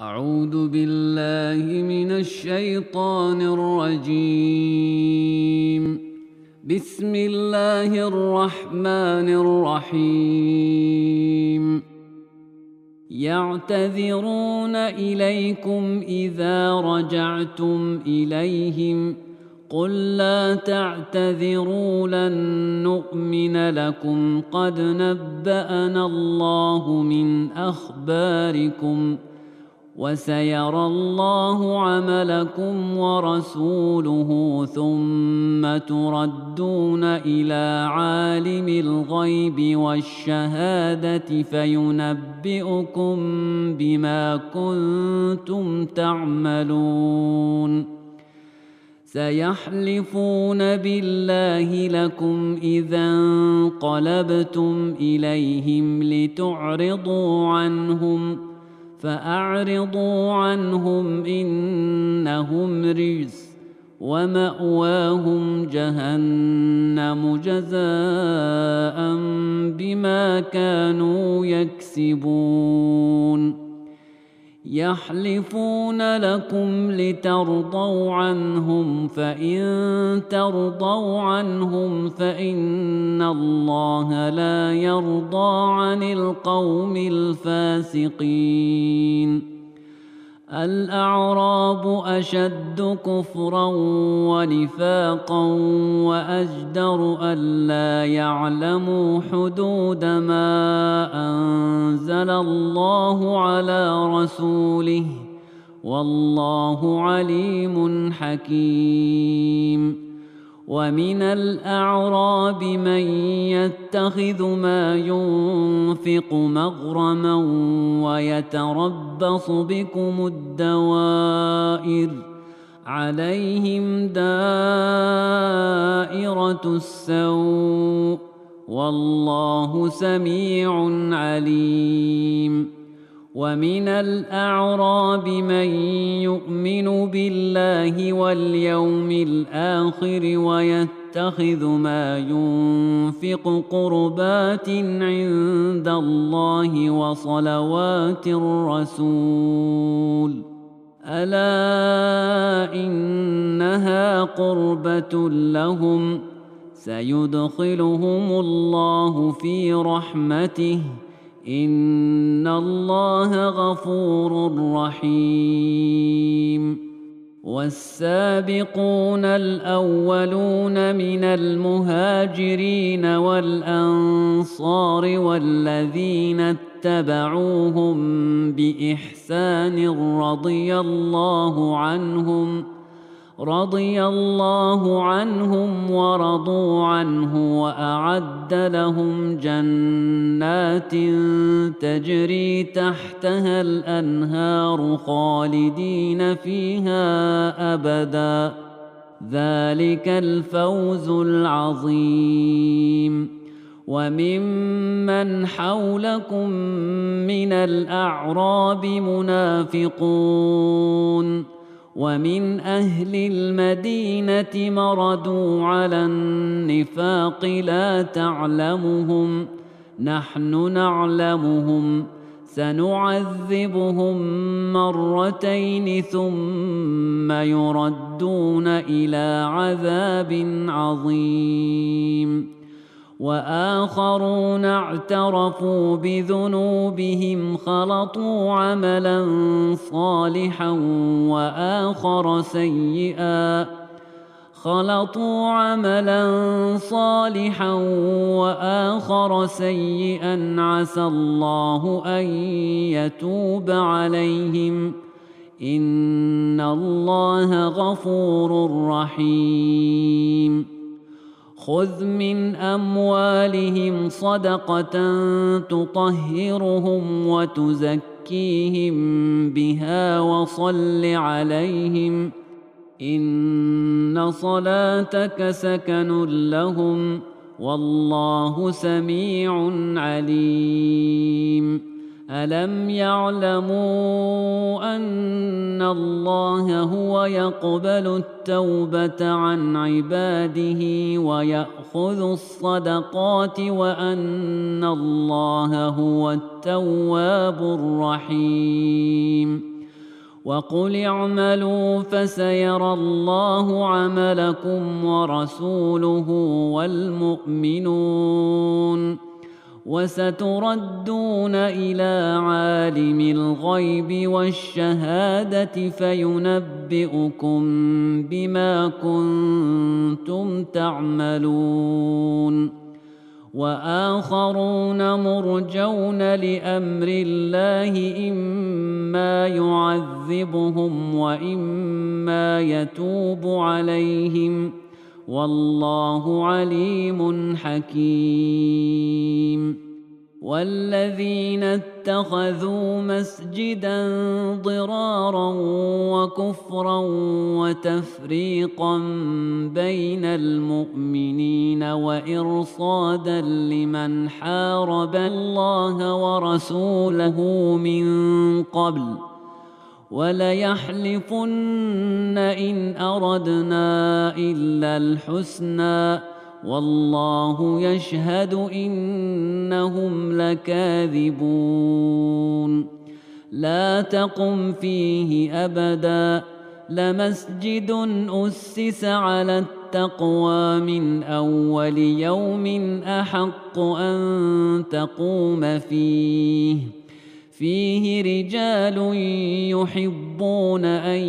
أعوذ بالله من الشيطان الرجيم. بسم الله الرحمن الرحيم. يعتذرون إليكم إذا رجعتم إليهم قل لا تعتذروا لن نؤمن لكم قد نبأنا الله من أخباركم وسيرى الله عملكم ورسوله ثم تردون إلى عالم الغيب والشهادة فينبئكم بما كنتم تعملون. سيحلفون بالله لكم إذا انقلبتم إليهم لتعرضوا عنهم فأعرضوا عنهم إنهم رجس ومأواهم جهنم جزاء بما كانوا يكسبون. يحلفون لكم لترضوا عنهم فإن ترضوا عنهم فإن الله لا يرضى عن القوم الفاسقين. الأعراب أشد كفرا ونفاقا وأجدر ألا يعلموا حدود ما أنزل الله على رسوله والله عليم حكيم. ومن الأعراب من يتخذ ما ينفق مغرما ويتربص بكم الدوائر عليهم دائرة السوء والله سميع عليم. ومن الأعراب من يؤمن بالله واليوم الآخر ويتخذ ما ينفق قربات عند الله وصلوات الرسول ألا إنها قربة لهم سيدخلهم الله في رحمته إن الله غفور رحيم. والسابقون الأولون من المهاجرين والأنصار والذين اتبعوهم بإحسان رضي الله عنهم ورضوا عنه وأعد لهم جنات تجري تحتها الأنهار خالدين فيها أبدا ذلك الفوز العظيم. وممن حولكم من الأعراب منافقون ومن أهل المدينة مردوا على النفاق لا تعلمهم نحن نعلمهم سنعذبهم مرتين ثم يردون إلى عذاب عظيم. وآخرون اعترفوا بذنوبهم خلطوا عملا صالحا وآخر سيئا عسى الله أن يتوب عليهم إن الله غفور رحيم. خذ من أموالهم صدقة تطهرهم وتزكيهم بها وصل عليهم إن صلاتك سكن لهم والله سميع عليم. ألم يعلموا أن الله هو يقبل التوبة عن عباده ويأخذ الصدقات وأن الله هو التواب الرحيم وقل اعملوا فسيرى الله عملكم ورسوله والمؤمنون وستردون إلى عالم الغيب والشهادة فينبئكم بما كنتم تعملون وآخرون مرجون لأمر الله إما يعذبهم وإما يتوب عليهم والله عليم حكيم والذين اتخذوا مسجدا ضرارا وكفرا وتفريقا بين المؤمنين وإرصادا لمن حارب الله ورسوله من قبل وليحلفن إن أردنا إلا الحسنى والله يشهد إنهم لكاذبون لا تقم فيه أبدا لمسجد أسس على التقوى من أول يوم أحق أن تقوم فيه رجال يحبون أن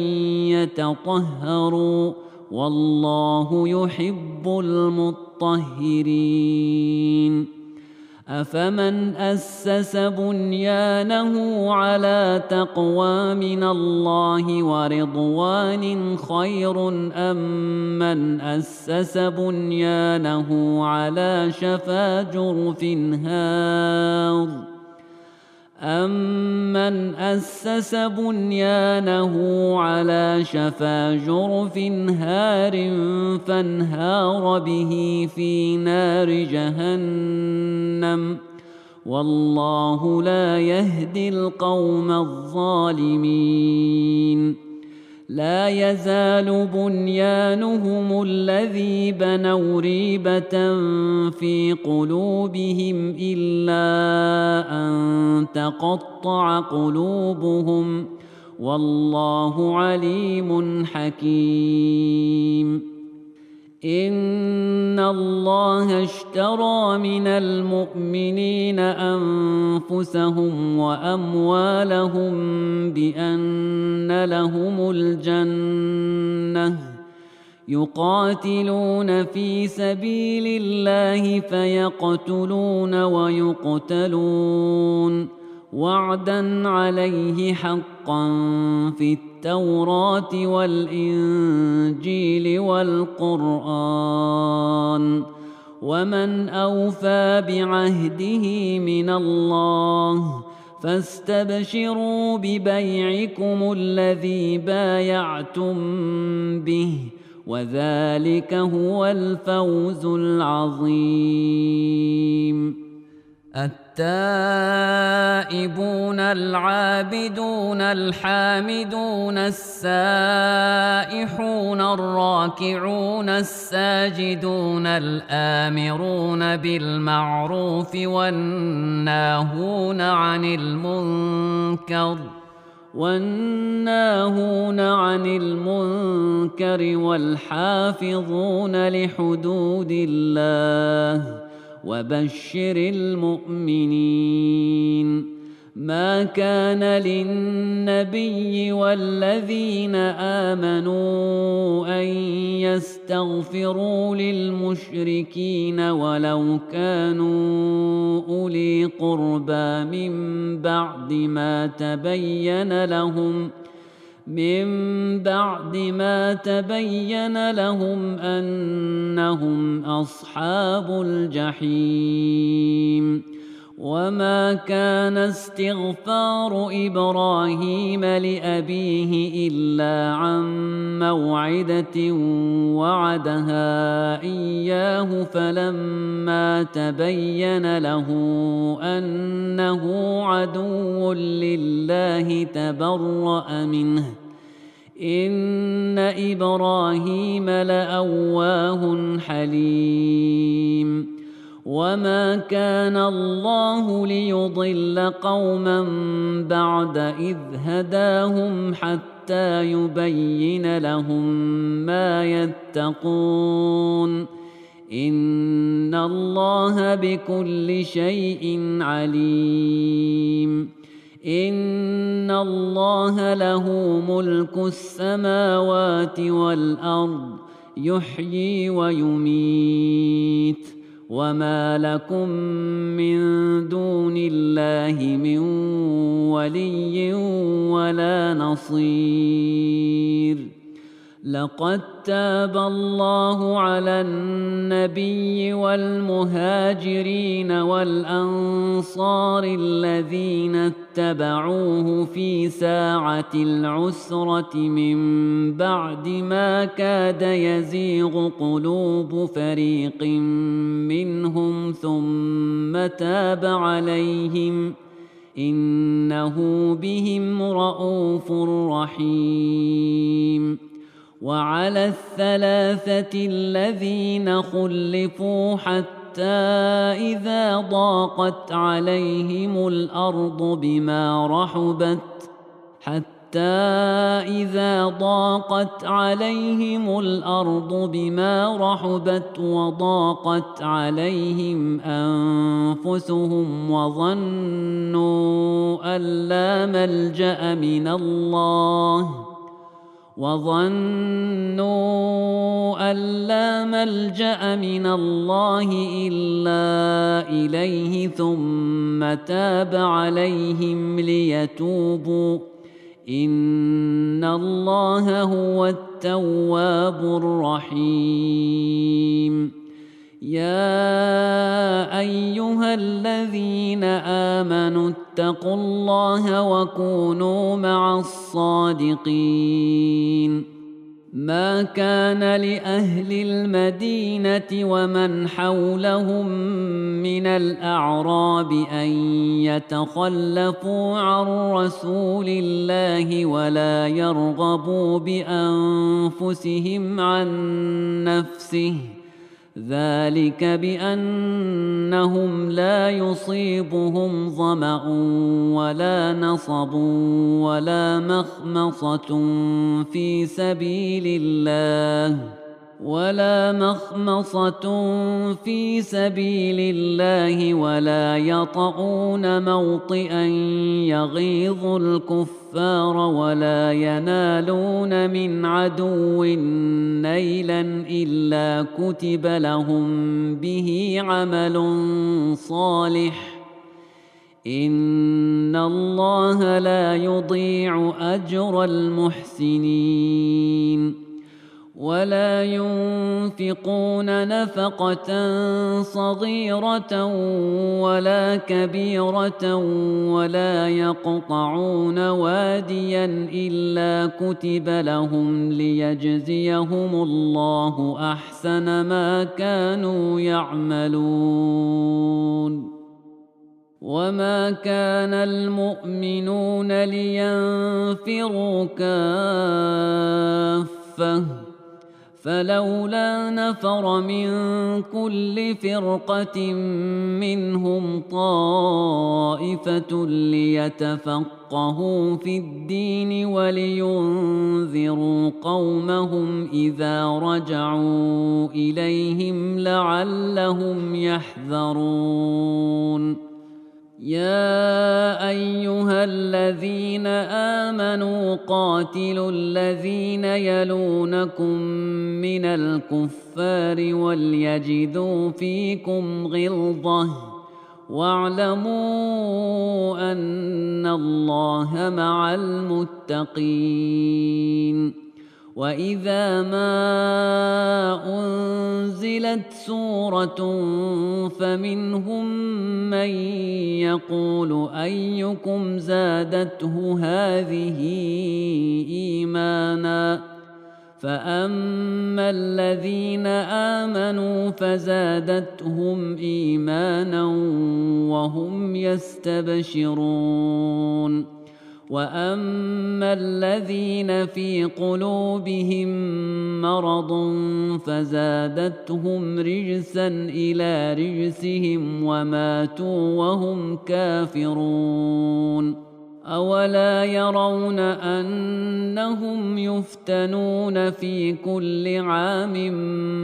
يتطهروا والله يحب المطهرين أفمن أسس بنيانه على تقوى من الله ورضوان خير أم من أسس بنيانه على شفا جرف هار أَمَّنْ أَسَّسَ بُنْيَانَهُ عَلَى شَفَا جُرُفٍ هَارٍ فَانْهَارَ بِهِ فِي نَارِ جَهَنَّمَ وَاللَّهُ لَا يَهْدِي الْقَوْمَ الظَّالِمِينَ لا يزال بنيانهم الذي بنوا ريبة في قلوبهم إلا أن تقطع قلوبهم والله عليم حكيم إن الله اشترى من المؤمنين أنفسهم وأموالهم بأن لهم الجنة يقاتلون في سبيل الله فيقتلون ويقتلون وعدا عليه حقا في التوراة والإنجيل والقرآن ومن أوفى بعهده من الله فاستبشروا ببيعكم الذي بايعتم به وذلك هو الفوز العظيم التائبون العابدون الحامدون السائحون الراكعون الساجدون الآمرون بالمعروف والناهون عن المنكر والحافظون لحدود الله وبشر المؤمنين ما كان للنبي والذين آمنوا أن يستغفروا للمشركين ولو كانوا أولي قربى من بعد ما تبين لهم أنهم أصحاب الجحيم وما كان استغفار إبراهيم لأبيه إلا عن موعدة وعدها إياه فلما تبين له أنه عدو لله تبرأ منه إن إبراهيم لأواه حليم وما كان الله ليضل قوما بعد إذ هداهم حتى يبين لهم ما يتقون إن الله بكل شيء عليم إن الله له ملك السماوات والأرض يحيي ويميت وما لكم من دون الله من ولي ولا نصير لقد تاب الله على النبي والمهاجرين والأنصار الذين اتبعوه في ساعة العسرة من بعد ما كاد يزيغ قلوب فريق منهم ثم تاب عليهم إنه بهم رءوف رحيم وعلى الثلاثة الذين خلفوا حتى إذا ضاقت عليهم الأرض بما رحبت وضاقت عليهم أنفسهم وظنوا أن لا ملجأ من الله إلا إليه ثم تاب عليهم ليتوبوا إن الله هو التواب الرحيم يا أيها الذين آمنوا اتقوا الله وكونوا مع الصادقين ما كان لأهل المدينة ومن حولهم من الأعراب أن يتخلفوا عن رسول الله ولا يرغبوا بأنفسهم عن نفسه ذلك بأنهم لا يصيبهم ظمأ ولا نصب ولا مخمصة في سبيل الله ولا يطؤون موطئا يغيظ الكفار ولا ينالون من عدو نيلا إلا كتب لهم به عمل صالح إن الله لا يضيع أجر المحسنين ولا ينفقون نفقة صغيرة ولا كبيرة ولا يقطعون واديا إلا كتب لهم ليجزيهم الله أحسن ما كانوا يعملون وما كان المؤمنون لينفروا كافة فلولا نفر من كل فرقة منهم طائفة ليتفقهوا في الدين ولينذروا قومهم إذا رجعوا إليهم لعلهم يحذرون يا أيها الذين آمنوا قاتلوا الذين يلونكم من الكفار وليجدوا فيكم غلظة واعلموا أن الله مع المتقين وإذا ما أنزلت سورة فمنهم من يقول أيكم زادته هذه إيمانا فأما الذين آمنوا فزادتهم إيمانا وهم يستبشرون وأما الذين في قلوبهم مرض فزادتهم رجسا إلى رجسهم وماتوا وهم كافرون. أولا يرون أنهم يفتنون في كل عام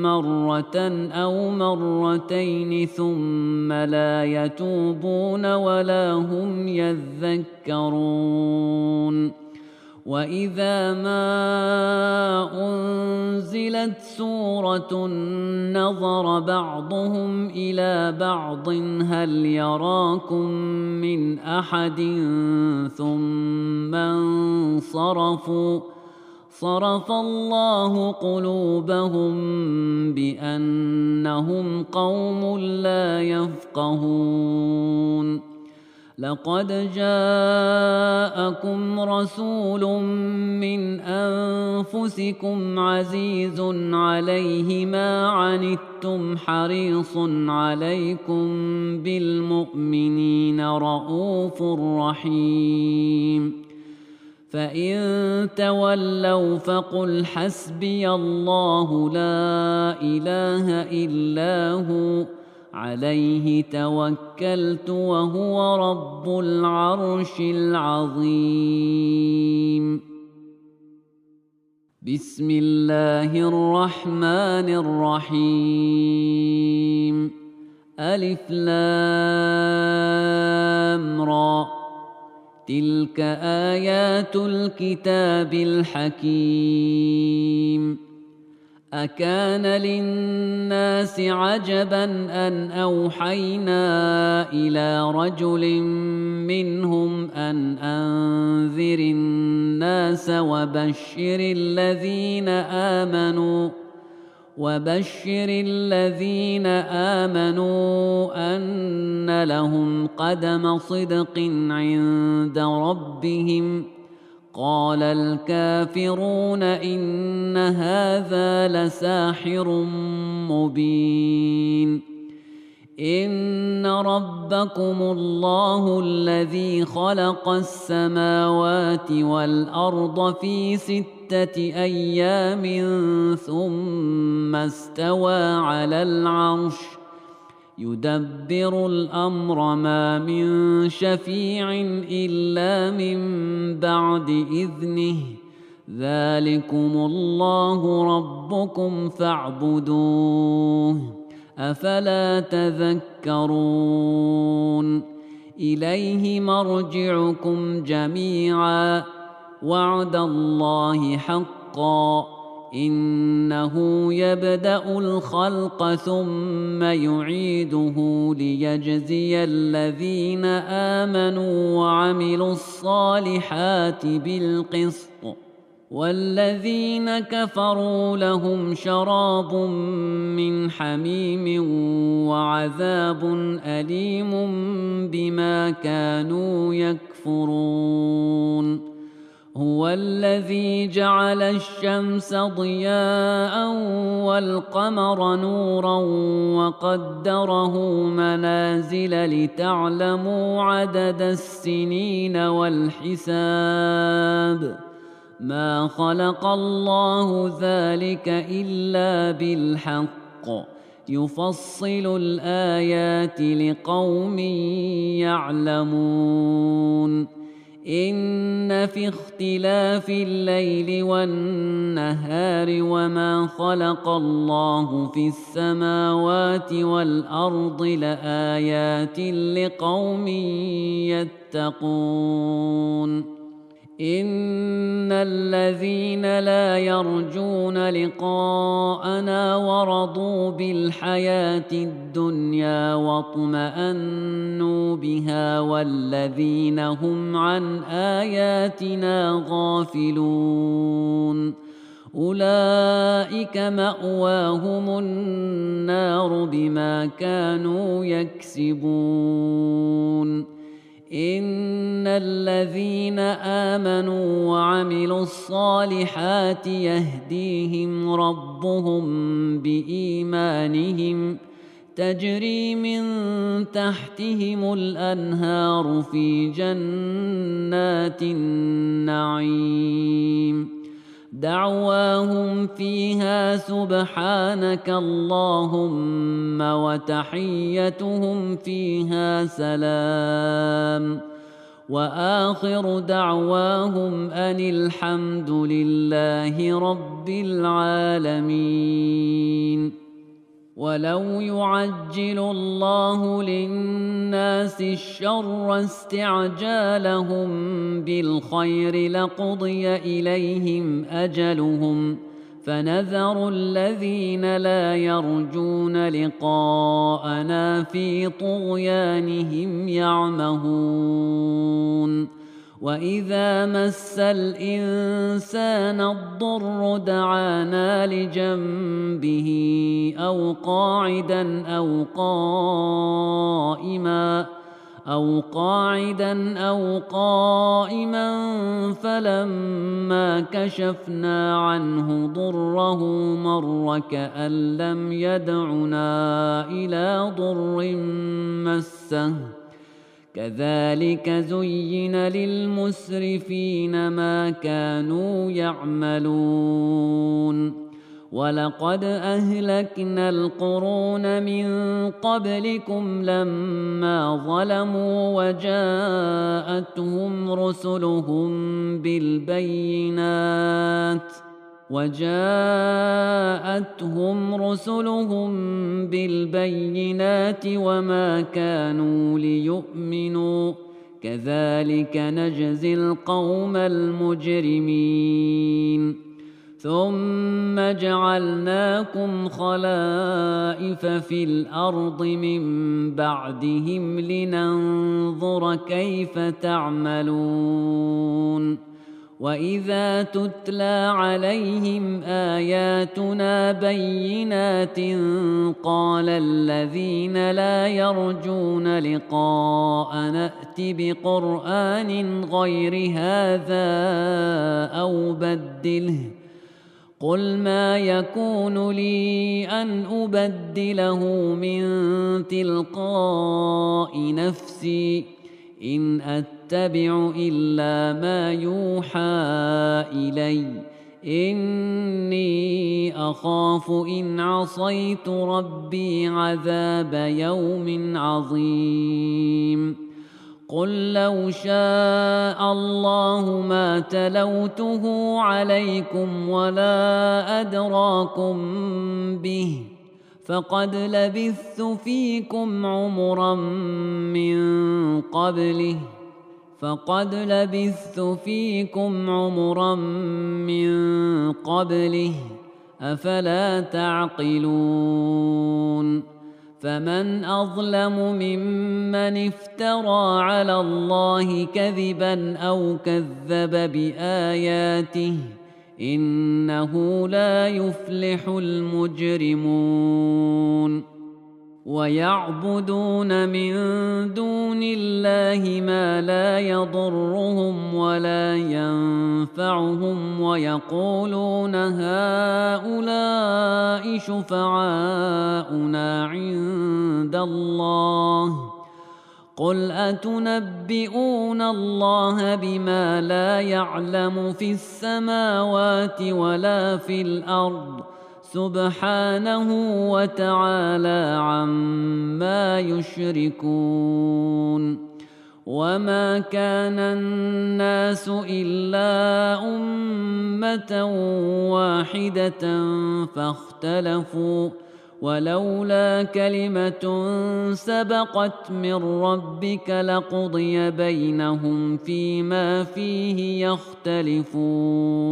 مرة أو مرتين ثم لا يتوبون ولا هم يذكرون. وإذا ما أنزلت سورة نظر بعضهم إلى بعض هل يراكم من أحد ثم انصرفوا صرف الله قلوبهم بأنهم قوم لا يفقهون. لقد جاءكم رسول من أنفسكم عزيز عليه ما عنتم حريص عليكم بالمؤمنين رءوف رحيم. فإن تولوا فقل حسبي الله لا إله إلا هو عليه توكلت وهو رب العرش العظيم. بسم الله الرحمن الرحيم. ألف لام را تلك آيات الكتاب الحكيم. أكان للناس عجبا أن أوحينا إلى رجل منهم أن أنذر الناس وبشر الذين آمنوا أن لهم قدم صدق عند ربهم. قال الكافرون إن هذا لساحر مبين. إن ربكم الله الذي خلق السماوات والأرض في 6 أيام ثم استوى على العرش يدبر الأمر ما من شفيع إلا من بعد إذنه ذلكم الله ربكم فاعبدوه أفلا تذكرون. إليه مرجعكم جميعا وعد الله حقا إنه يبدأ الخلق ثم يعيده ليجزي الذين آمنوا وعملوا الصالحات بالقسط والذين كفروا لهم شراب من حميم وعذاب أليم بما كانوا يكفرون. هو الذي جعل الشمس ضياء والقمر نورا وقدره منازل لتعلموا عدد السنين والحساب ما خلق الله ذلك إلا بالحق يفصل الآيات لقوم يعلمون. إن في اختلاف الليل والنهار وما خلق الله في السماوات والأرض لآيات لقوم يتقون. إن الذين لا يرجون لقاءنا ورضوا بالحياة الدنيا واطمأنوا بها والذين هم عن آياتنا غافلون أولئك مأواهم النار بما كانوا يكسبون. إن الذين آمنوا وعملوا الصالحات يهديهم ربهم بإيمانهم تجري من تحتهم الأنهار في جنات النعيم دعواهم فيها سبحانك اللهم وتحيتهم فيها سلام وآخر دعواهم أن الحمد لله رب العالمين. ولو يعجل الله للناس الشر استعجالهم بالخير لقضي إليهم أجلهم فنذر الذين لا يرجون لقاءنا في طغيانهم يعمهون. وإذا مس الإنسان الضر دعانا لجنبه أو قاعدا أو قائما فلما كشفنا عنه ضره مر كأن لم يدعنا إلى ضر مسه كذلك زين للمسرفين ما كانوا يعملون. ولقد أهلكنا القرون من قبلكم لما ظلموا وجاءتهم رسلهم بالبينات وما كانوا ليؤمنوا كذلك نجزي القوم المجرمين. ثم جعلناكم خلائف في الأرض من بعدهم لننظر كيف تعملون. وإذا تتلى عليهم آياتنا بينات قال الذين لا يرجون لقاءنا ائت بقرآن غير هذا أو بدله قل ما يكون لي أن أبدله من تلقاء نفسي إن أتبع إلا ما يوحى إلي إني أخاف إن عصيت ربي عذاب يوم عظيم. قل لو شاء الله ما تلوته عليكم ولا أدراكم به فقد لبثت فيكم عمرا من قبله أفلا تعقلون. فمن أظلم ممن افترى على الله كذبا أو كذب بآياته إنه لا يفلح المجرمون. ويعبدون من دون الله ما لا يضرهم ولا ينفعهم ويقولون هؤلاء شفعاؤنا عند الله قل أتنبئون الله بما لا يعلم في السماوات ولا في الأرض سبحانه وتعالى عما يشركون. وما كان الناس إلا أمة واحدة فاختلفوا ولولا كلمة سبقت من ربك لقضي بينهم فيما فيه يختلفون.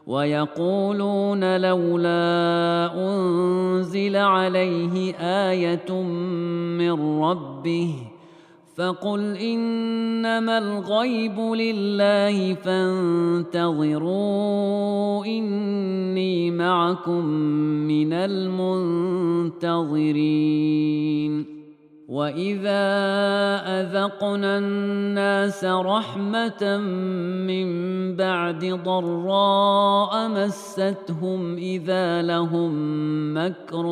ويقولون لولا أنزل عليه آية من ربه فقل إنما الغيب لله فانتظروا إني معكم من المنتظرين. وإذا أذقنا الناس رحمة من بعد ضراء مستهم إذا لهم مكر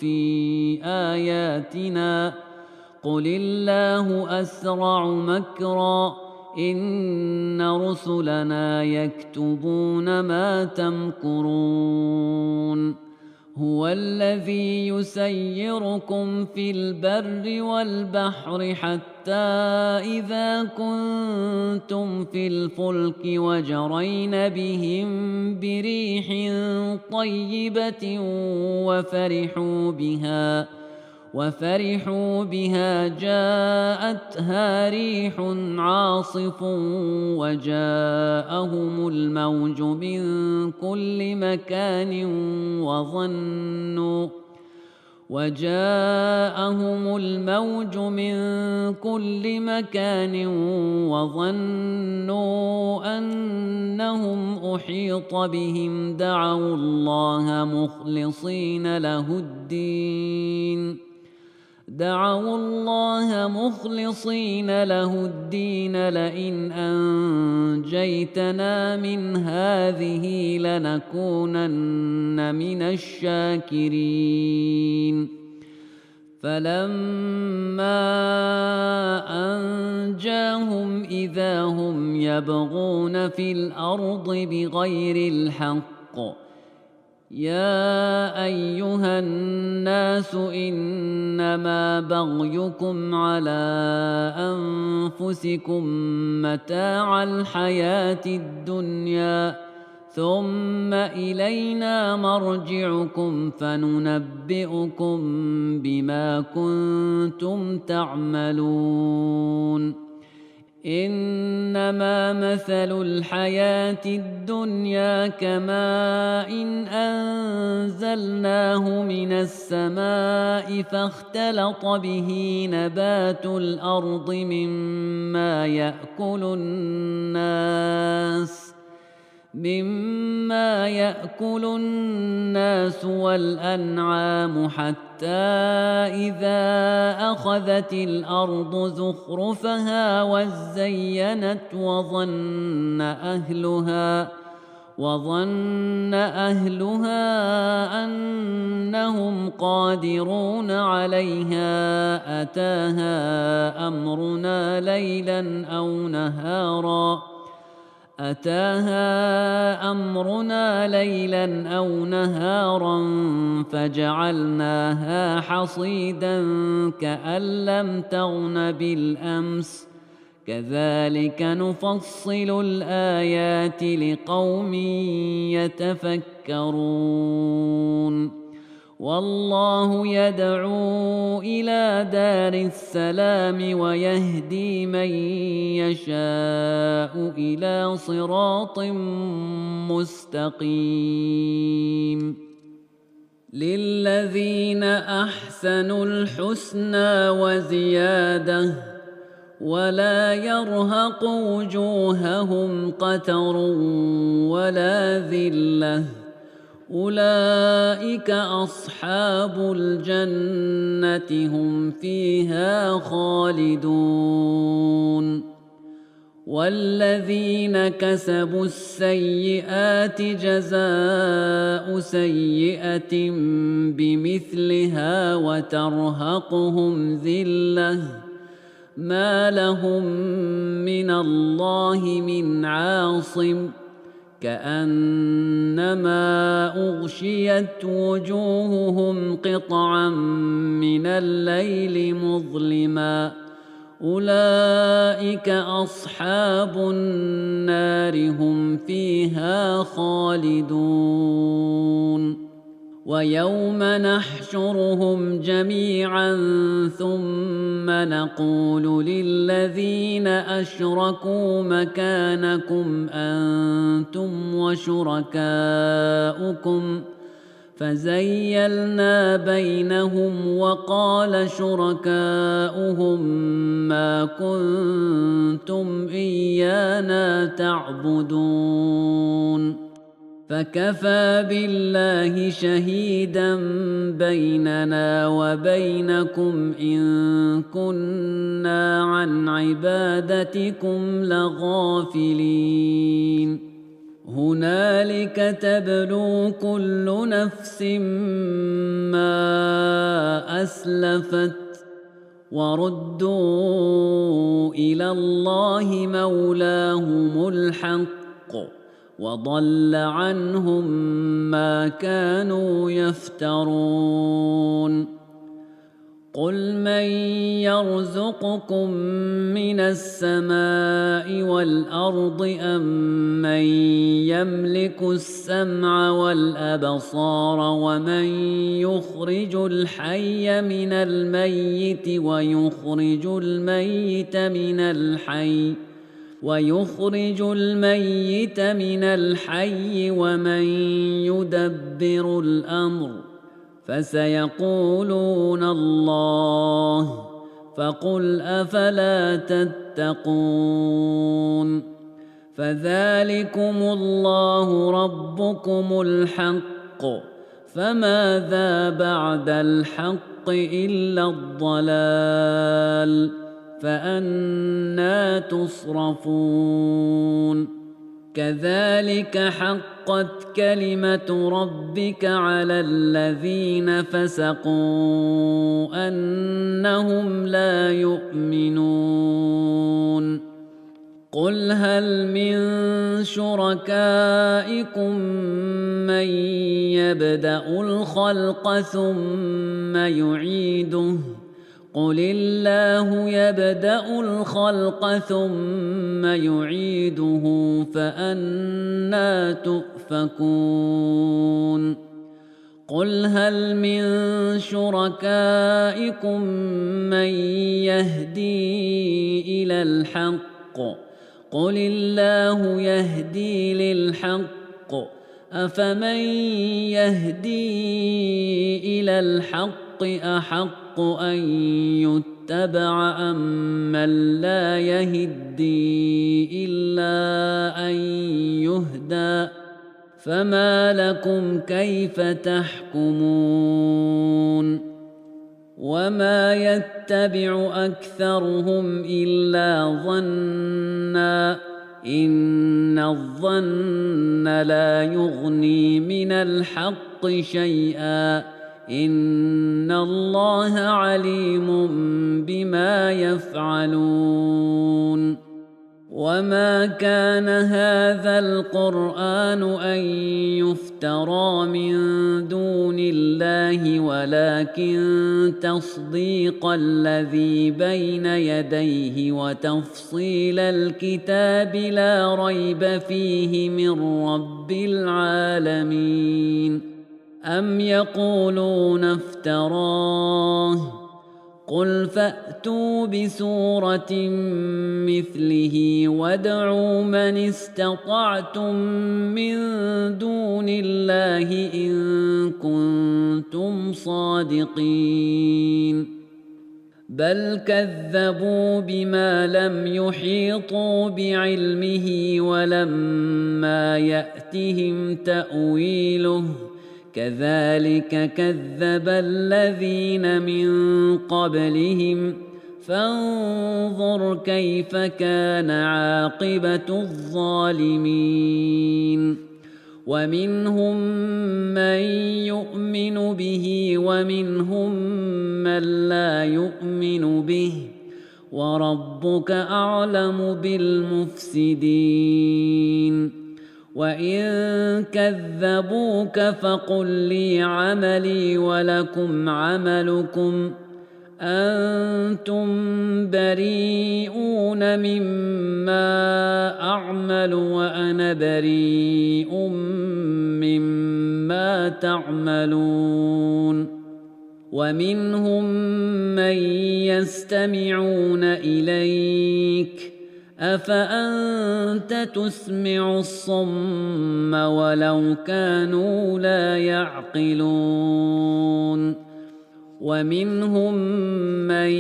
في آياتنا قل الله أسرع مكرا إن رسلنا يكتبون ما تمكرون هو الذي يسيركم في البر والبحر حتى إذا كنتم في الفلك وجرين بهم بريح طيبة وفرحوا بها جاءتها ريح عاصف وجاءهم الموج من كل مكان وظنوا أنهم أحيط بهم دعوا الله مخلصين له الدين لئن أنجيتنا من هذه لنكونن من الشاكرين فلما أنجاهم إذا هم يبغون في الأرض بغير الحق يا أيها الناس إنما بغيكم على أنفسكم متاع الحياة الدنيا ثم إلينا مرجعكم فننبئكم بما كنتم تعملون إنما مثل الحياة الدنيا كماء أنزلناه من السماء فاختلط به نبات الأرض مما يأكل الناس والأنعام حتى إذا أخذت الأرض زخرفها وزينت وظن أهلها أنهم قادرون عليها أتاها أمرنا ليلا أو نهارا فجعلناها حصيدا كأن لم تغن بالأمس كذلك نفصل الآيات لقوم يتفكرون والله يدعو إلى دار السلام ويهدي من يشاء إلى صراط مستقيم للذين أحسنوا الحسنى وزيادة ولا يرهق وجوههم قتر ولا ذلة أولئك أصحاب الجنة هم فيها خالدون والذين كسبوا السيئات جزاء سيئة بمثلها وترهقهم ذلة ما لهم من الله من عاصم كأنما أغشيت وجوههم قطعا من الليل مظلما أولئك أصحاب النار هم فيها خالدون ويوم نحشرهم جميعا ثم نقول للذين أشركوا مكانكم أنتم وشركاؤكم فزيلنا بينهم وقال شركاؤهم ما كنتم إيانا تعبدون فكفى بالله شهيدا بيننا وبينكم إن كنا عن عبادتكم لغافلين هنالك تبلو كل نفس ما أسلفت وردوا إلى الله مولاهم الحق وضل عنهم ما كانوا يفترون قل من يرزقكم من السماء والأرض أم من يملك السمع والأبصار ومن يخرج الحي من الميت ويخرج الميت من الحي ومن يدبر الأمر فسيقولون الله فقل أفلا تتقون فذلكم الله ربكم الحق فماذا بعد الحق إلا الضلال فأنى تصرفون كذلك حقت كلمة ربك على الذين فسقوا أنهم لا يؤمنون قل هل من شركائكم من يبدأ الخلق ثم يعيده قل الله يبدأ الخلق ثم يعيده فأنى تؤفكون قل هل من شركائكم من يهدي إلى الحق قل الله يهدي للحق أفمن يهدي إلى الحق أحق أن يتبع أم من لا يهدي إلا أن يهدى فما لكم كيف تحكمون وما يتبع أكثرهم إلا ظنا إن الظن لا يغني من الحق شيئا إن الله عليم بما يفعلون وما كان هذا القرآن أن يفترى من دون الله ولكن تصديق الذي بين يديه وتفصيل الكتاب لا ريب فيه من رب العالمين أم يقولون افتراه قل فأتوا بسورة مثله وادعوا من استطعتم من دون الله إن كنتم صادقين بل كذبوا بما لم يحيطوا بعلمه ولما يأتهم تأويله كذلك كذب الذين من قبلهم فانظر كيف كان عاقبة الظالمين ومنهم من يؤمن به ومنهم من لا يؤمن به وربك أعلم بالمفسدين وإن كذبوك فقل لي عملي ولكم عملكم أنتم بريئون مما أعمل وأنا بريء مما تعملون ومنهم من يستمعون إليك أفأنت تسمع الصم ولو كانوا لا يعقلون ومنهم من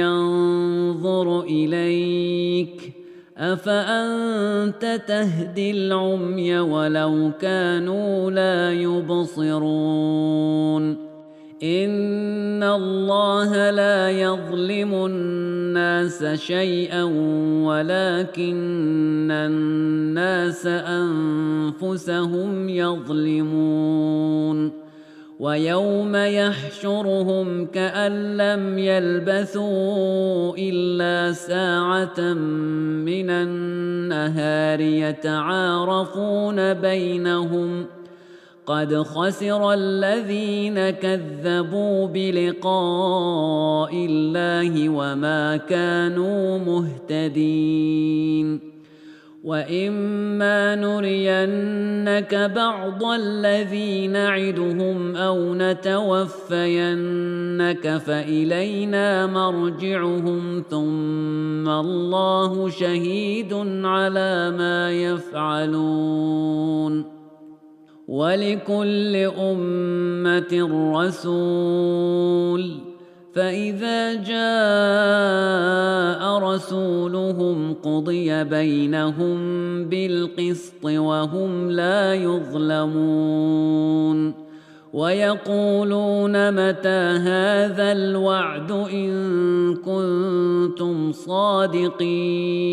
ينظر إليك أفأنت تهدي العمي ولو كانوا لا يبصرون إن الله لا يظلم الناس شيئا ولكن الناس أنفسهم يظلمون ويوم يحشرهم كأن لم يلبثوا إلا ساعة من النهار يتعارفون بينهم قد خسر الذين كذبوا بلقاء الله وما كانوا مهتدين وإما نرينك بعض الذي نعدهم أو نتوفينك فإلينا مرجعهم ثم الله شهيد على ما يفعلون ولكل أمة رسول فإذا جاء رسولهم قضي بينهم بالقسط وهم لا يظلمون ويقولون متى هذا الوعد إن كنتم صادقين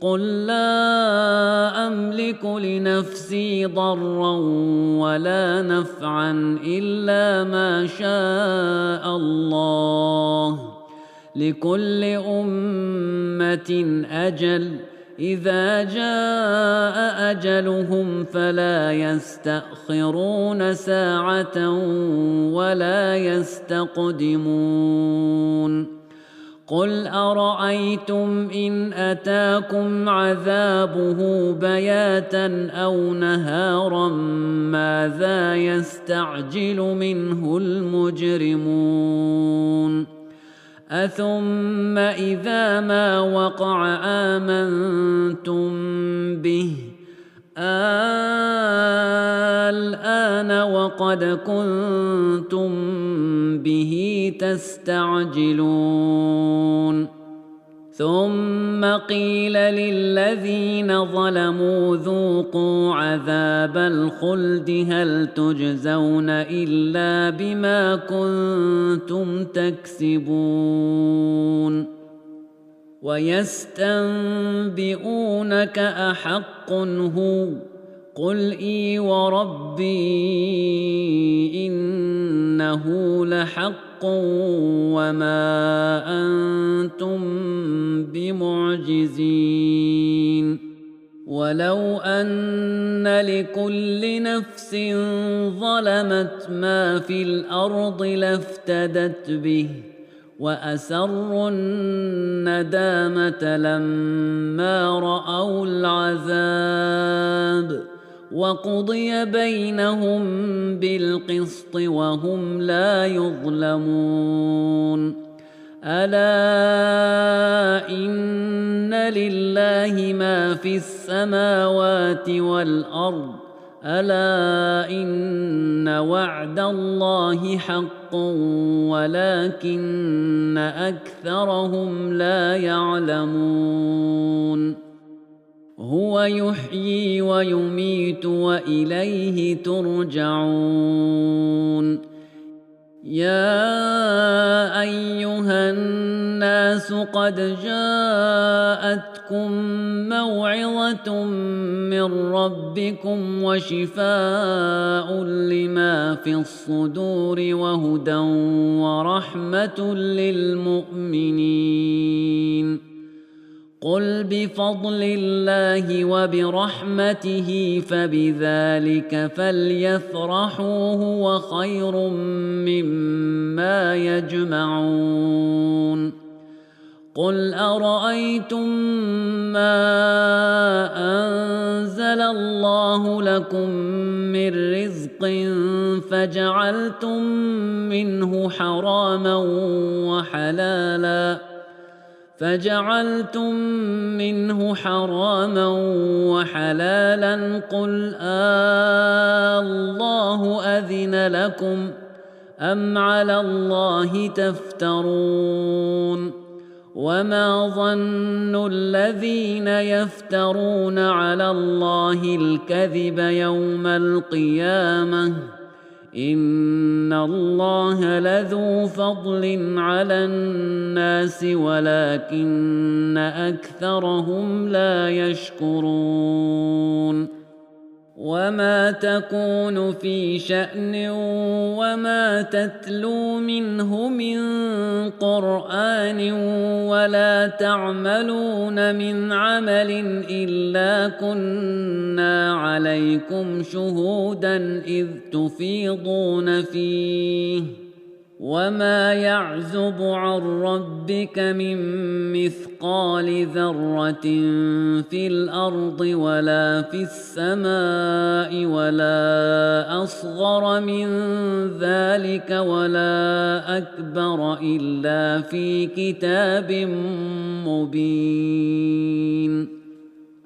قل لا أملك لنفسي ضرا ولا نفعا إلا ما شاء الله لكل أمة أجل إذا جاء أجلهم فلا يستأخرون ساعة ولا يستقدمون قل أرأيتم إن أتاكم عذابه بياتا أو نهارا ماذا يستعجل منه المجرمون أثم إذا ما وقع آمنتم به الآن وقد كنتم به تستعجلون ثم قيل للذين ظلموا ذوقوا عذاب الخلد هل تجزون إلا بما كنتم تكسبون ويستنبئونك أحق هو قل إي وربي إنه لحق وما أنتم بمعجزين ولو أن لكل نفس ظلمت ما في الأرض لافتدت به وأسروا الندامة لما رأوا العذاب وقضي بينهم بالقسط وهم لا يظلمون ألا إن لله ما في السماوات والأرض ألا إن وعد الله حق ولكن أكثرهم لا يعلمون هو يحيي ويميت وإليه ترجعون يا أيها الناس قد جاءتكم موعظة من ربكم وشفاء لما في الصدور وهدى ورحمة للمؤمنين قل بفضل الله وبرحمته فبذلك فليفرحوا هو خير مما يجمعون قل أرأيتم ما أنزل الله لكم من رزق فجعلتم منه حراما وحلالا قل الله أذن لكم أم على الله تفترون وما ظن الذين يفترون على الله الكذب يوم القيامة إن الله لذو فضل على الناس ولكن أكثرهم لا يشكرون وما تكون في شأن وما تتلو منه من قرآن ولا تعملون من عمل إلا كنا عليكم شهودا إذ تفيضون فيه وما يعزب عن ربك من مثقال ذرة في الأرض ولا في السماء ولا أصغر من ذلك ولا أكبر إلا في كتاب مبين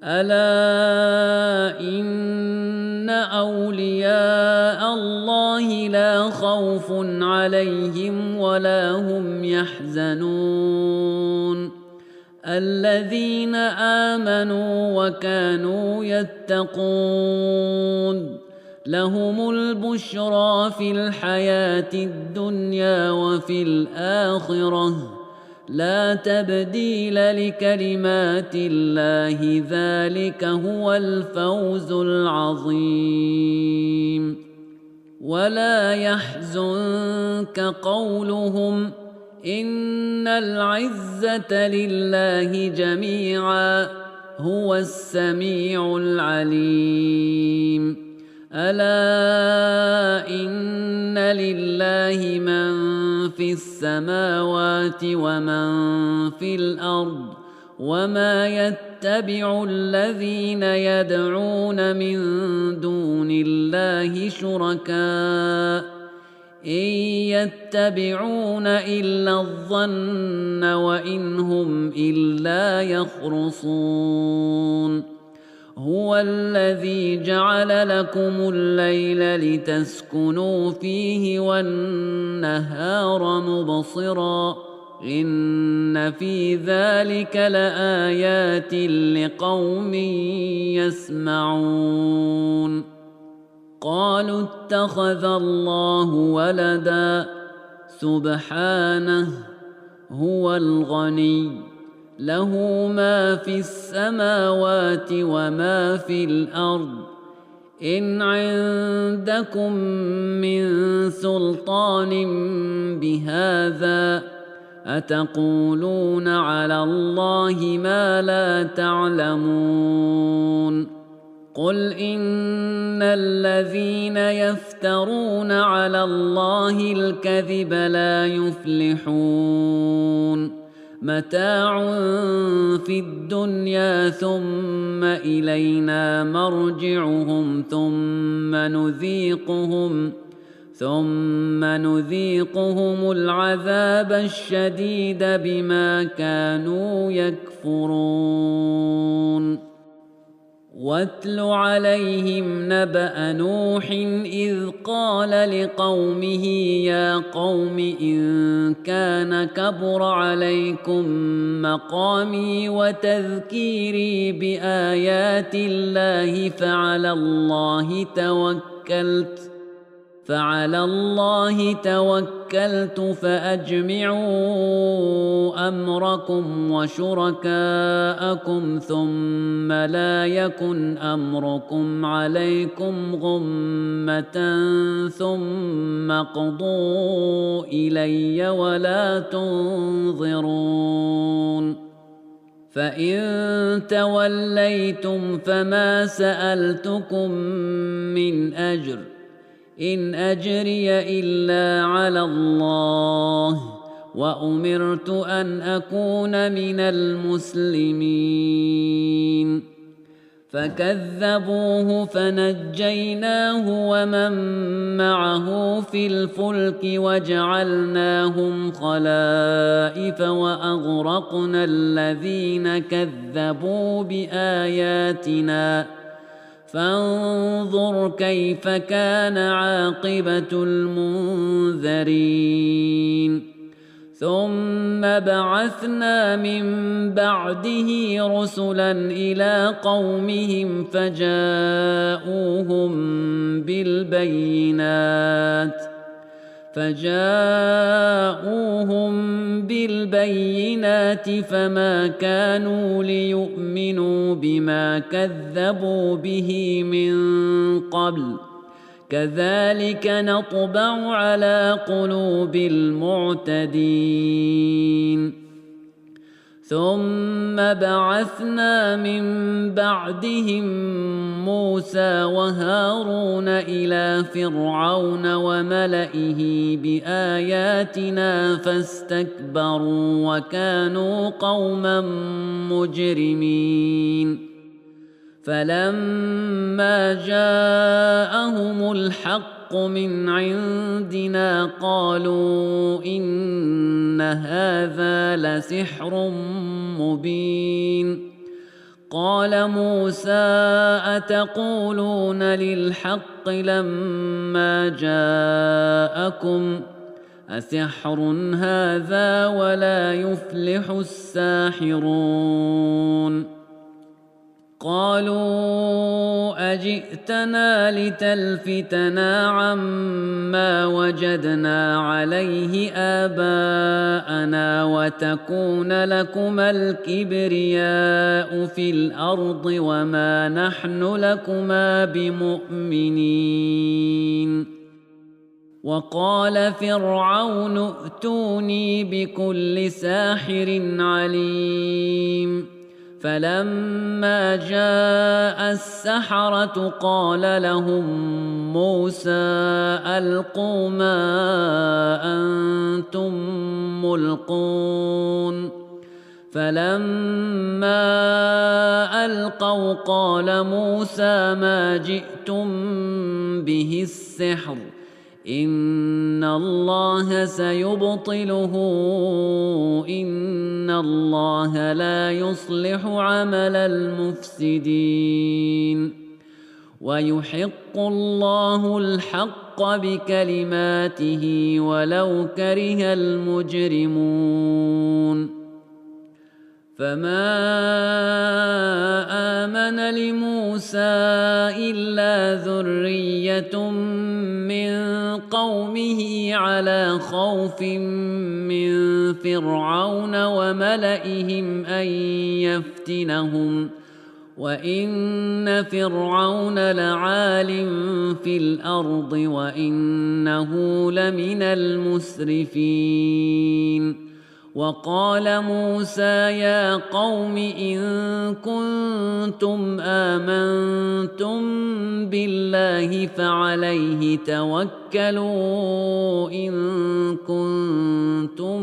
ألا إن أولياء الله لا خوف عليهم ولا هم يحزنون الذين آمنوا وكانوا يتقون لهم البشرى في الحياة الدنيا وفي الآخرة لا تبديل لكلمات الله ذلك هو الفوز العظيم ولا يحزنك قولهم إن العزة لله جميعا هو السميع العليم ألا إن لله من في السماوات ومن في الأرض وما يتبع الذين يدعون من دون الله شركاء إن يتبعون إلا الظن وإن هم إلا يخرصون هو الذي جعل لكم الليل لتسكنوا فيه والنهار مبصرا إن في ذلك لآيات لقوم يسمعون قالوا اتخذ الله ولدا سبحانه هو الغني له ما في السماوات وما في الأرض إن عندكم من سلطان بهذا أتقولون على الله ما لا تعلمون قل إن الذين يفترون على الله الكذب لا يفلحون متاع في الدنيا ثم إلينا مرجعهم ثم نذيقهم العذاب الشديد بما كانوا يكفرون واتل عليهم نبأ نوح إذ قال لقومه يا قوم إن كان كبر عليكم مقامي وتذكيري بآيات الله فعلى الله توكلت فأجمعوا أمركم وشركاءكم ثم لا يكن أمركم عليكم غمة ثم اقضوا إلي ولا تنظرون فإن توليتم فما سألتكم من أجر إن أجري إلا على الله وأمرت أن أكون من المسلمين فكذبوه فنجيناه ومن معه في الفلك وجعلناهم خلائف وأغرقنا الذين كذبوا بآياتنا فانظر كيف كان عاقبة المنذرين ثم بعثنا من بعده رسلا إلى قومهم فجاءوهم بالبينات فما كانوا ليؤمنوا بما كذبوا به من قبل كذلك نطبع على قلوب المعتدين ثم بعثنا من بعدهم موسى وهارون إلى فرعون وملئه بآياتنا فاستكبروا وكانوا قوما مجرمين فلما جاءهم الحق من عندنا قالوا إن هذا لسحر مبين قال موسى أتقولون للحق لما جاءكم أسحر هذا ولا يفلح الساحرون قالوا أجئتنا لتلفتنا عما وجدنا عليه آباءنا وتكون لكما الكبرياء في الأرض وما نحن لكما بمؤمنين وقال فرعون ائتوني بكل ساحر عليم فلما جاء السحرة قال لهم موسى ألقوا ما أنتم ملقون فلما ألقوا قال موسى ما جئتم به السحر إن الله سيبطله إن الله لا يصلح عمل المفسدين ويحق الله الحق بكلماته ولو كره المجرمون فما آمن لموسى إلا ذرية من قومه على خوف من فرعون وملئهم أن يفتنهم وإن فرعون لعال في الأرض وإنه لمن المسرفين وقال موسى يا قوم إن كنتم آمنتم بالله فعليه توكلوا إن كنتم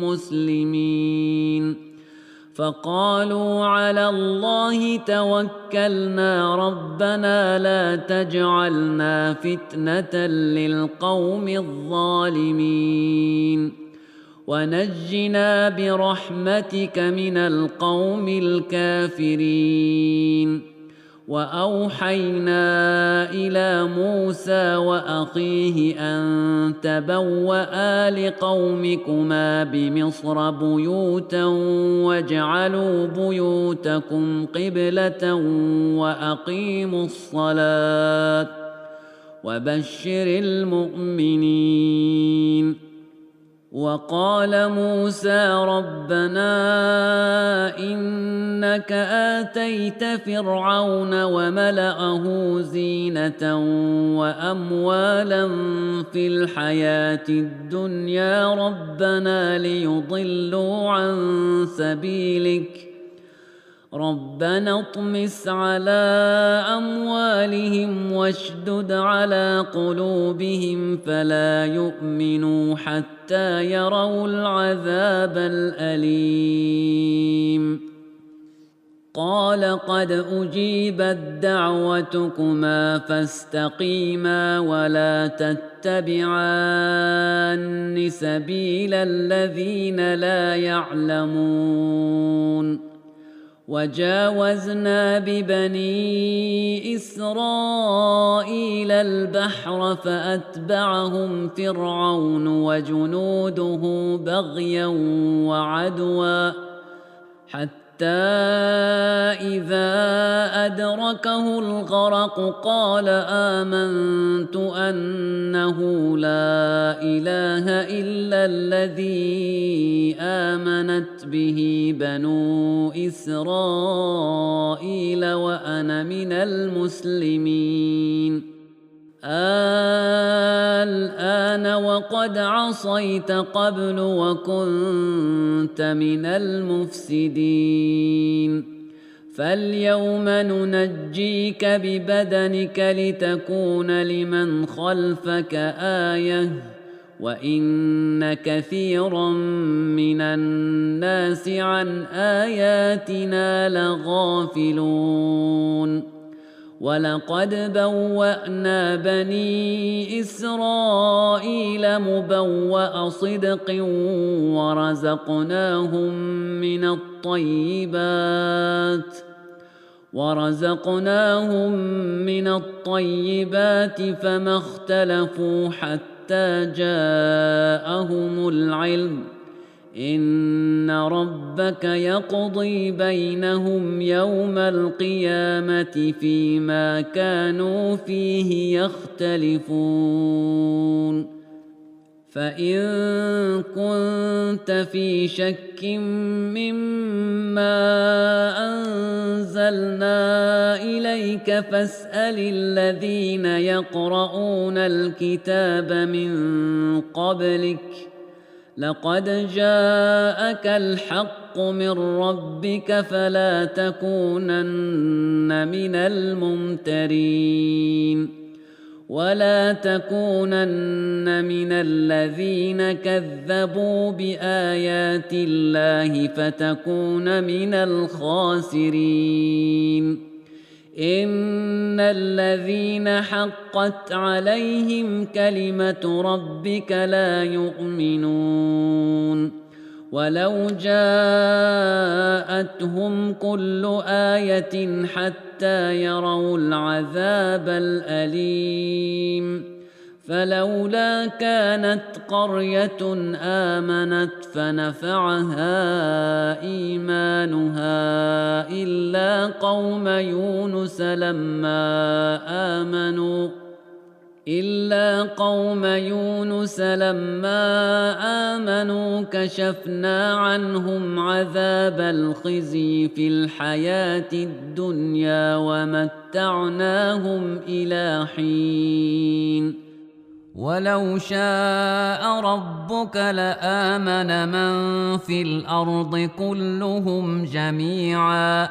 مسلمين فقالوا على الله توكلنا ربنا لا تجعلنا فتنة للقوم الظالمين ونجنا برحمتك من القوم الكافرين وأوحينا إلى موسى وأخيه أن تبوأ لقومكما بمصر بيوتا واجعلوا بيوتكم قبلة وأقيموا الصلاة وبشر المؤمنين وقال موسى ربنا إنك آتيت فرعون وملأه زينة وأموالا في الحياة الدنيا ربنا ليضلوا عن سبيلك ربنا اطمس على أموالهم واشدد على قلوبهم فلا يؤمنوا حتى يروا العذاب الأليم قال قد أجيبت دعوتكما فاستقيما ولا تتبعان سبيل الذين لا يعلمون وجاوزنا ببني إسرائيل البحر فأتبعهم فرعون وجنوده بغيا وعدوا حتى إذا أدركه الغرق قال آمنت أنه لا إله إلا الذي آمنت به بنو إسرائيل وأنا من المسلمين الآن وقد عصيت قبل وكنت من المفسدين فاليوم ننجيك ببدنك لتكون لمن خلفك آية وإن كثيرا من الناس عن آياتنا لغافلون ولقد بوأنا بني إسرائيل مبوأ صدق ورزقناهم من الطيبات فما اختلفوا حتى جاءهم العلم إن ربك يقضي بينهم يوم القيامة فيما كانوا فيه يختلفون فإن كنت في شك مما أنزلنا إليك فاسأل الذين يقرؤون الكتاب من قبلك لقد جاءك الحق من ربك فلا تكونن من الممترين ولا تكونن من الذين كذبوا بآيات الله فتكون من الخاسرين إن الذين حقت عليهم كلمة ربك لا يؤمنون ولو جاءتهم كل آية حتى يروا العذاب الأليم فلولا كانت قرية آمنت فنفعها إيمانها إلا قوم يونس لما آمنوا كشفنا عنهم عذاب الخزي في الحياة الدنيا ومتعناهم إلى حين ولو شاء ربك لآمن من في الأرض كلهم جميعا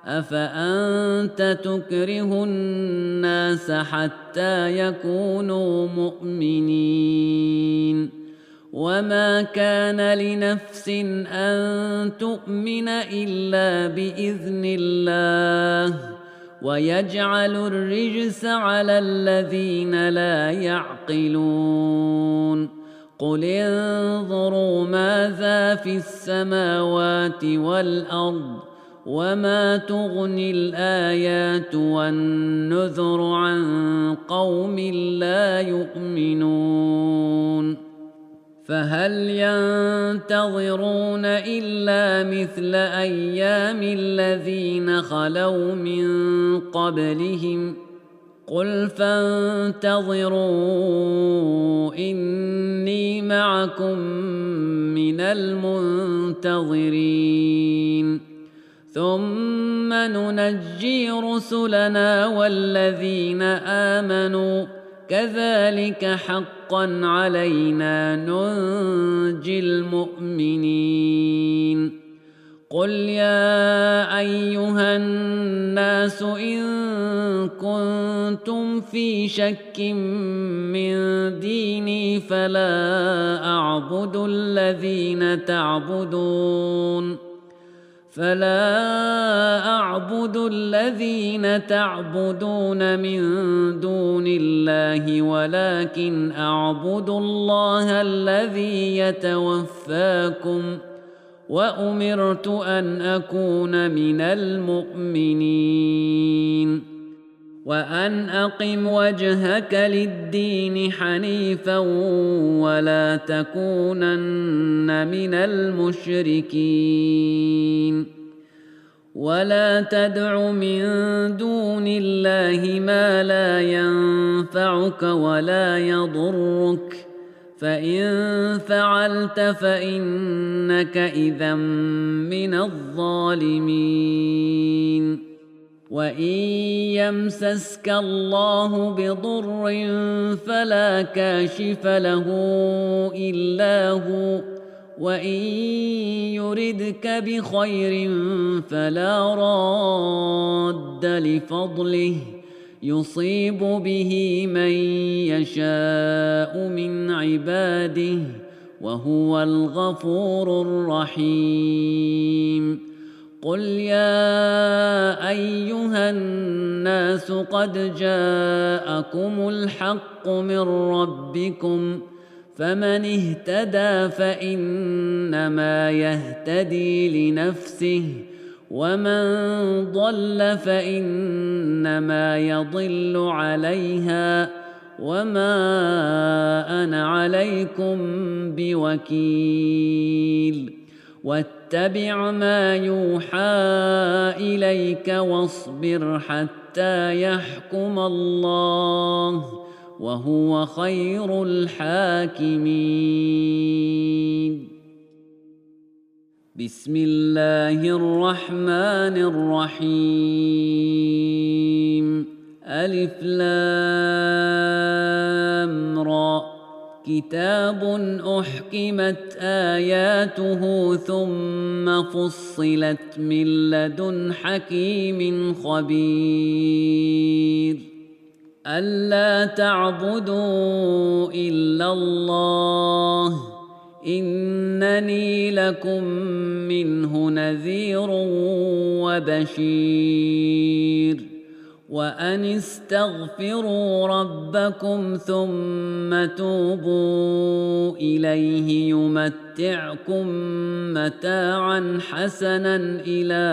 أفأنت تكره الناس حتى يكونوا مؤمنين وما كان لنفس أن تؤمن إلا بإذن الله ويجعل الرجس على الذين لا يعقلون قل انظروا ماذا في السماوات والأرض وما تغني الآيات والنذر عن قوم لا يؤمنون فهل ينتظرون إلا مثل أيام الذين خلوا من قبلهم قل فانتظروا إني معكم من المنتظرين ثم ننجي رسلنا والذين آمنوا كذلك حقا علينا ننجي المؤمنين قل يا أيها الناس إن كنتم في شك من ديني فلا أعبد الذين تعبدون من دون الله ولكن أعبد الله الذي يتوفاكم وأمرت أن أكون من المؤمنين وأن أقم وجهك للدين حنيفا ولا تكونن من المشركين ولا تدع من دون الله ما لا ينفعك ولا يضرك فإن فعلت فإنك إذا من الظالمين وإن يمسسك الله بضر فلا كاشف له إلا هو وإن يردك بخير فلا راد لفضله يصيب به من يشاء من عباده وهو الغفور الرحيم قل يا أيها الناس قد جاءكم الحق من ربكم فمن اهتدى فإنما يهتدي لنفسه ومن ضل فإنما يضل عليها وما أنا عليكم بوكيل واتبع ما يوحى إليك واصبر حتى يحكم الله وهو خير الحاكمين بسم الله الرحمن الرحيم ألف لام را كتاب أحكمت آياته ثم فصلت من لدن حكيم خبير ألا تعبدوا إلا الله إنني لكم منه نذير وبشير وأن استغفروا ربكم ثم توبوا إليه يمتعكم متاعا حسنا إلى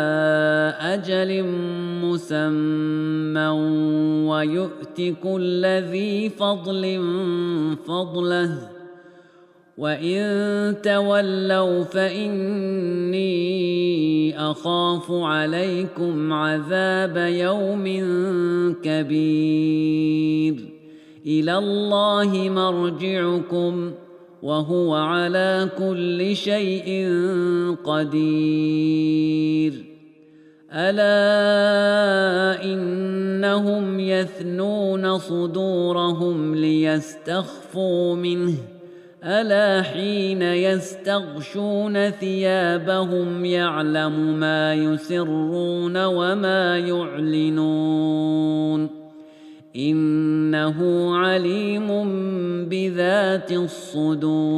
أجل مسمى ويؤت كل ذي فضل فضله وإن تولوا فإني أخاف عليكم عذاب يوم كبير إلى الله مرجعكم وهو على كل شيء قدير ألا إنهم يثنون صدورهم ليستخفوا منه ألا حين يستغشون ثيابهم يعلم ما يسرون وما يعلنون إنه عليم بذات الصدور